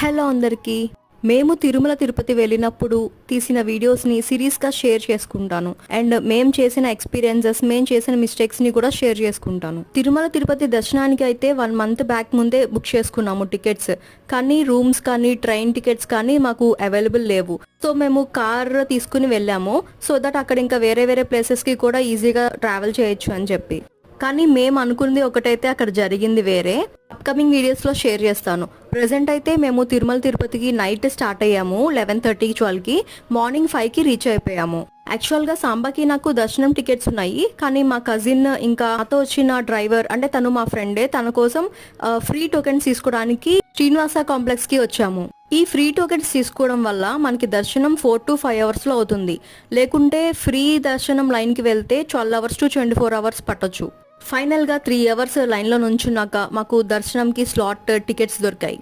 Hello అందరికీ. మేము తిరుమల తిరుపతి వెళ్ళినప్పుడు తీసిన వీడియోస్ని సిరీస్గా షేర్ చేసుకుంటాను. అండ్ మేము చేసిన ఎక్స్పీరియన్సెస్, మేము చేసిన మిస్టేక్స్ని కూడా షేర్ చేసుకుంటాను. తిరుమల తిరుపతి దర్శనానికి అయితే 1 month బ్యాక్ ముందే బుక్ చేసుకున్నాము టికెట్స్. కానీ రూమ్స్ కానీ ట్రైన్ టికెట్స్ కానీ మాకు అవైలబుల్ లేవు. సో మేము కార్ తీసుకుని వెళ్ళాము. సో దట్ అక్కడ ఇంకా వేరే వేరే ప్లేసెస్కి కూడా ఈజీగా ట్రావెల్ చేయొచ్చు అని చెప్పి. కానీ మేము అనుకున్నది ఒకటైతే అక్కడ జరిగింది వేరే. అప్కమింగ్ వీడియోస్లో షేర్ చేస్తాను. ప్రజెంట్ అయితే మేము తిరుమల తిరుపతికి నైట్ స్టార్ట్ అయ్యాము 11:30 12కి. మార్నింగ్ 5కి రీచ్ అయిపోయాము. యాక్చువల్గా సాంబాకి నాకు దర్శనం టికెట్స్ ఉన్నాయి. కానీ మా కజిన్ ఇంకా నాతో వచ్చిన డ్రైవర్ అంటే తను మా ఫ్రెండే, తన కోసం ఫ్రీ టోకెన్స్ తీసుకోవడానికి శ్రీనివాస కాంప్లెక్స్కి వచ్చాము. ఈ ఫ్రీ టోకెన్స్ తీసుకోవడం వల్ల మనకి దర్శనం 4 to 5 అవర్స్లో అవుతుంది. లేకుంటే ఫ్రీ దర్శనం లైన్కి వెళ్తే 12 hours to 24 hours పట్టొచ్చు. ఫైనల్గా 3 hours లైన్లో నుంచున్నాక మాకు దర్శనంకి స్లాట్ టికెట్స్ దొరికాయి.